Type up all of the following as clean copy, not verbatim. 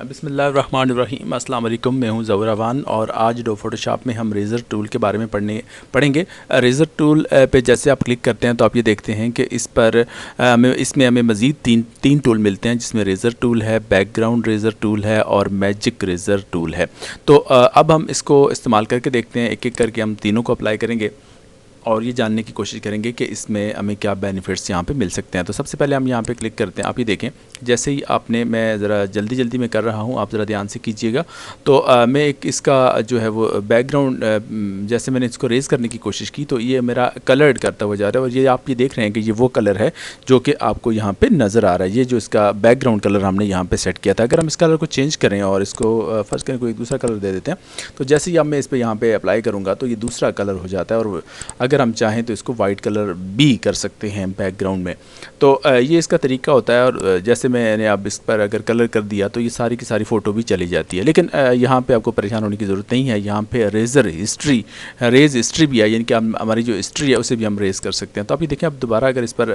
बिस्मिल्लाहिर्रहमानिर्रहीम अस्सलाम वालेकुम। मैं हूं ज़हुरावान और आज डो फोटोशॉप में हम रेज़र टूल के बारे में पढ़ेंगे। रेज़र टूल पे जैसे आप क्लिक करते हैं तो आप ये देखते हैं कि इसमें हमें मज़ीद तीन टूल मिलते हैं, जिसमें रेज़र टूल है, बैकग्राउंड रेज़र टूल है और मैजिक रेज़र टूल है। तो अब हम इसको इस्तेमाल करके देखते हैं, एक एक करके हम तीनों को अप्लाई करेंगे और ये जानने की कोशिश करेंगे कि इसमें हमें क्या बेनिफिट्स यहाँ पे मिल सकते हैं। तो सबसे पहले हम यहाँ पे क्लिक करते हैं। आप ये देखें, जैसे ही मैं ज़रा जल्दी में कर रहा हूँ, आप ज़रा ध्यान से कीजिएगा। तो मैं एक इसका जो है वो बैकग्राउंड, जैसे मैंने इसको रेज़ करने की कोशिश की तो ये मेरा कलर्ड करता हुआ जा रहा है और ये आप ये देख रहे हैं कि ये वो कलर है जो कि आपको यहाँ पर नज़र आ रहा है। ये जो इसका बैकग्राउंड कलर हमने यहाँ पर सेट किया था, अगर हम इस कलर को चेंज करें और इसको फ़र्ज़ करें कोई दूसरा कलर दे देते हैं, तो जैसे ही अब मैं इस पर यहाँ पर अप्लाई करूँगा तो ये दूसरा कलर हो जाता है और अगर हम चाहें तो इसको वाइट कलर भी कर सकते हैं बैकग्राउंड में। तो ये इसका तरीका होता है और जैसे मैंने अब इस पर अगर कलर कर दिया तो ये सारी की सारी फ़ोटो भी चली जाती है। लेकिन यहाँ पे आपको परेशान होने की ज़रूरत नहीं है। यहाँ पे रेज़ हिस्ट्री भी है, यानी कि हमारी जो हिस्ट्री है उसे भी हम रेज़ कर सकते हैं। तो आप ये देखें, अब दोबारा अगर इस पर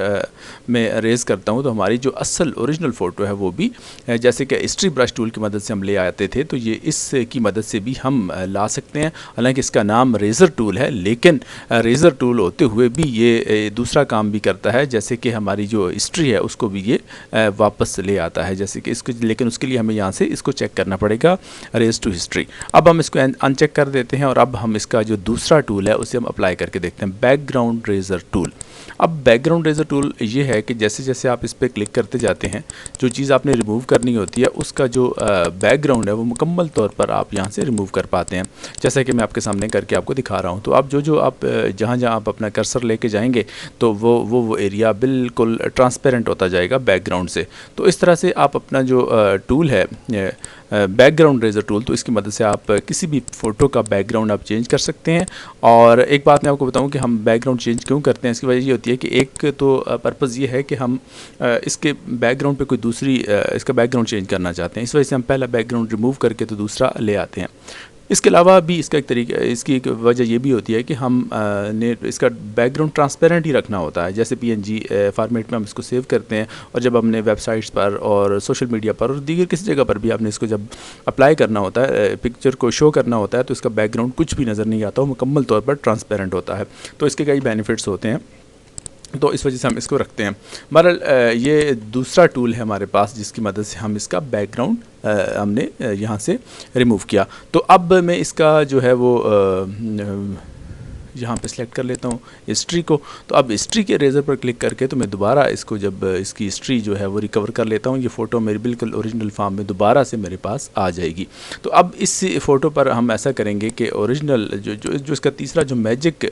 मैं रेज़ करता हूँ तो हमारी जो असल ओरिजिनल फ़ोटो है वो भी, जैसे कि हिस्ट्री ब्रश टूल की मदद से हम ले आते थे, तो ये इसकी मदद से भी हम ला सकते हैं। हालाँकि इसका नाम रेज़र टूल है, लेकिन रेज़र टूल होते हुए भी ये दूसरा काम भी करता है, जैसे कि हमारी जो हिस्ट्री है उसको भी ये वापस ले आता है, जैसे कि इसको, लेकिन उसके लिए हमें यहाँ से इसको चेक करना पड़ेगा, रेज़ टू हिस्ट्री। अब हम इसको अनचेक कर देते हैं और अब हम इसका जो दूसरा टूल है उसे हम अप्लाई करके देखते हैं, बैकग्राउंड रेज़र टूल। अब बैकग्राउंड रेज़र टूल ये है कि जैसे जैसे आप इस पर क्लिक करते जाते हैं, जो चीज़ आपने रिमूव करनी होती है उसका जो बैकग्राउंड है वो मुकम्मल तौर पर आप यहाँ से रिमूव कर पाते हैं, जैसा कि मैं आपके सामने करके आपको दिखा रहा हूँ। तो आप जो आप जहाँ आप अपना कर्सर लेके जाएंगे तो वो एरिया बिल्कुल ट्रांसपेरेंट होता जाएगा बैकग्राउंड से। तो इस तरह से आप अपना जो टूल है बैकग्राउंड रेज़र टूल, तो इसकी मदद से आप किसी भी फ़ोटो का बैकग्राउंड आप चेंज कर सकते हैं। और एक बात मैं आपको बताऊं कि हम बैकग्राउंड चेंज क्यों करते हैं, इसकी वजह ये होती है कि एक तो पर्पज़ ये है कि हम इसके बैकग्राउंड पे कोई दूसरी इसका बैकग्राउंड चेंज करना चाहते हैं, इस वजह से हम पहला बैकग्राउंड रिमूव करके तो दूसरा ले आते हैं। इसके अलावा भी इसका एक तरीका, इसकी एक वजह ये भी होती है कि हम ने इसका बैकग्राउंड ट्रांसपेरेंट ही रखना होता है। जैसे पीएनजी फॉर्मेट में हम इसको सेव करते हैं और जब हमने वेबसाइट्स पर और सोशल मीडिया पर और दीगर किसी जगह पर भी आपने इसको जब अप्लाई करना होता है, पिक्चर को शो करना होता है, तो इसका बैकग्राउंड कुछ भी नज़र नहीं आता, वो मुकम्मल तौर पर ट्रांसपेरेंट होता है। तो इसके कई बेनिफिट्स होते हैं, तो इस वजह से हम इसको रखते हैं। बहरहाल ये दूसरा टूल है हमारे पास जिसकी मदद से हम इसका बैकग्राउंड हमने यहाँ से रिमूव किया। तो अब मैं इसका जो है वो यहाँ पे सिलेक्ट कर लेता हूँ हिस्ट्री को। तो अब हिस्ट्री के रेज़र पर क्लिक करके तो मैं दोबारा इसको, जब इसकी हिस्ट्री जो है वो रिकवर कर लेता हूँ, ये फ़ोटो मेरी बिल्कुल ओरिजिनल फॉर्म में दोबारा से मेरे पास आ जाएगी। तो अब इस फ़ोटो पर हम ऐसा करेंगे कि ओरिजिनल जो इसका तीसरा जो मैजिक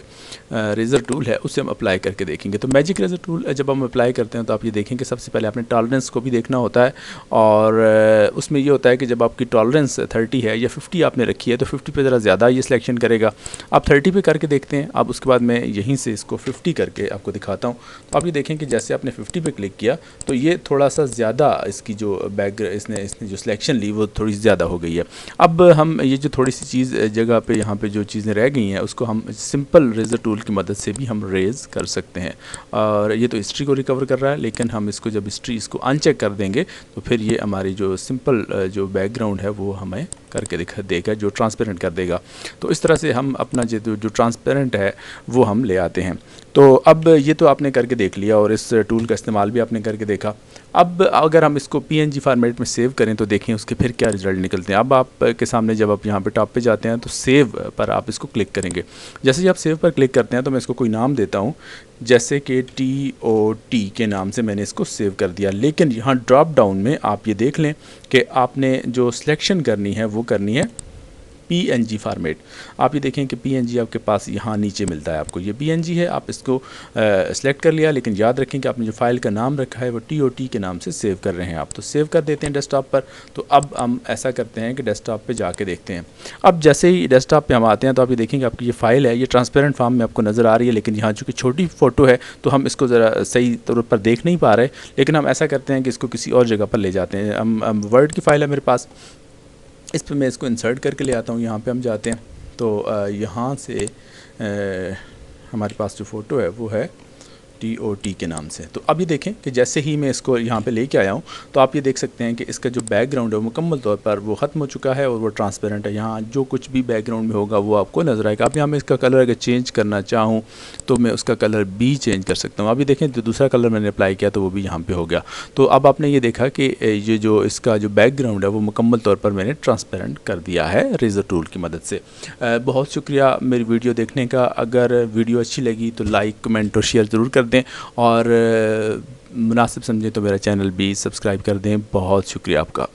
रेज़र टूल है उसे हम अप्लाई करके देखेंगे। तो मैजिक रेज़र टूल जब हम अप्लाई करते हैं तो आप ये देखेंगे, सबसे पहले आपने टॉलरेंस को भी देखना होता है और उसमें ये होता है कि जब आपकी टॉलरेंस 30 है या 50 आपने रखी है तो 50 पे ज़रा ज़्यादा ये सिलेक्शन करेगा। आप 30 पे करके देखते हैं। अब उसके बाद मैं यहीं से इसको 50 करके आपको दिखाता हूँ। तो आप ये देखें कि जैसे आपने 50 पे क्लिक किया तो ये थोड़ा सा ज़्यादा इसकी जो इसने जो सिलेक्शन ली वो थोड़ी ज़्यादा हो गई है। अब हम ये जो थोड़ी सी चीज़ जगह पे यहाँ पे जो चीज़ें रह गई हैं उसको हम सिंपल रेज़र टूल की मदद से भी हम रेज़ कर सकते हैं। और ये तो हिस्ट्री को रिकवर कर रहा है, लेकिन हम इसको जब हिस्ट्री इसको अनचेक कर देंगे तो फिर ये हमारी जो सिंपल जो बैकग्राउंड है वो हमें करके दिखा देगा, जो ट्रांसपेरेंट कर देगा। तो इस तरह से हम अपना जो ट्रांसपेरेंट है वो हम ले आते हैं। तो अब ये तो आपने करके देख लिया और इस टूल का इस्तेमाल भी आपने करके देखा। अब अगर हम इसको पीएनजी फॉर्मेट में सेव करें तो देखें उसके फिर क्या रिज़ल्ट निकलते हैं। अब आपके सामने जब आप यहाँ पे टॉप पे जाते हैं तो सेव पर आप इसको क्लिक करेंगे। जैसे ही आप सेव पर क्लिक करते हैं तो मैं इसको कोई नाम देता हूँ, जैसे कि TOT के नाम से मैंने इसको सेव कर दिया। लेकिन यहाँ ड्रॉप डाउन में आप ये देख लें कि आपने जो सिलेक्शन करनी है वो करनी है PNG फॉर्मेट। आप ये देखें कि PNG आपके पास यहाँ नीचे मिलता है, आपको ये PNG है, आप इसको सेलेक्ट कर लिया। लेकिन याद रखें कि आपने जो फाइल का नाम रखा है वो TOT के नाम से सेव कर रहे हैं आप, तो सेव कर देते हैं डेस्कटॉप पर। तो अब हम ऐसा करते हैं कि डेस्कटॉप पे जाके देखते हैं। अब जैसे ही डेस्कटॉप पे हम आते हैं तो आप ये देखेंगे आपकी ये फाइल है, ये ट्रांसपेरेंट फॉर्म में आपको नज़र आ रही है, लेकिन यहाँ चूँकि छोटी फ़ोटो है तो हम इसको ज़रा सही तौर पर देख नहीं पा रहे। लेकिन हम ऐसा करते हैं कि इसको किसी और जगह पर ले जाते हैं। हम वर्ड की फ़ाइल है मेरे पास, इस पर मैं इसको इंसर्ट करके ले आता हूँ। यहाँ पे हम जाते हैं तो यहाँ से हमारे पास जो फ़ोटो है वो है TOT के नाम से। तो अब ये देखें कि जैसे ही मैं इसको यहाँ पे लेके आया हूँ तो आप ये देख सकते हैं कि इसका जो बैकग्राउंड है वो मुकम्मल तौर पर वो ख़त्म हो चुका है और वो ट्रांसपेरेंट है। यहाँ जो कुछ भी बैकग्राउंड में होगा वो आपको नज़र आएगा। अब यहाँ मैं इसका कलर अगर चेंज करना चाहूँ तो मैं उसका कलर भी चेंज कर सकता हूँ। अभी देखें तो दूसरा कलर मैंने अप्लाई किया तो वो भी यहाँ पे हो गया। तो अब आपने ये देखा कि ये जो इसका जो बैकग्राउंड है वो मुकम्मल तौर पर मैंने ट्रांसपेरेंट कर दिया है रेज़र टूल की मदद से। बहुत शुक्रिया मेरी वीडियो देखने का। अगर वीडियो अच्छी लगी तो लाइक, कमेंट और शेयर ज़रूर कर दें और मुनासिब समझें तो मेरा चैनल भी सब्सक्राइब कर दें। बहुत शुक्रिया आपका।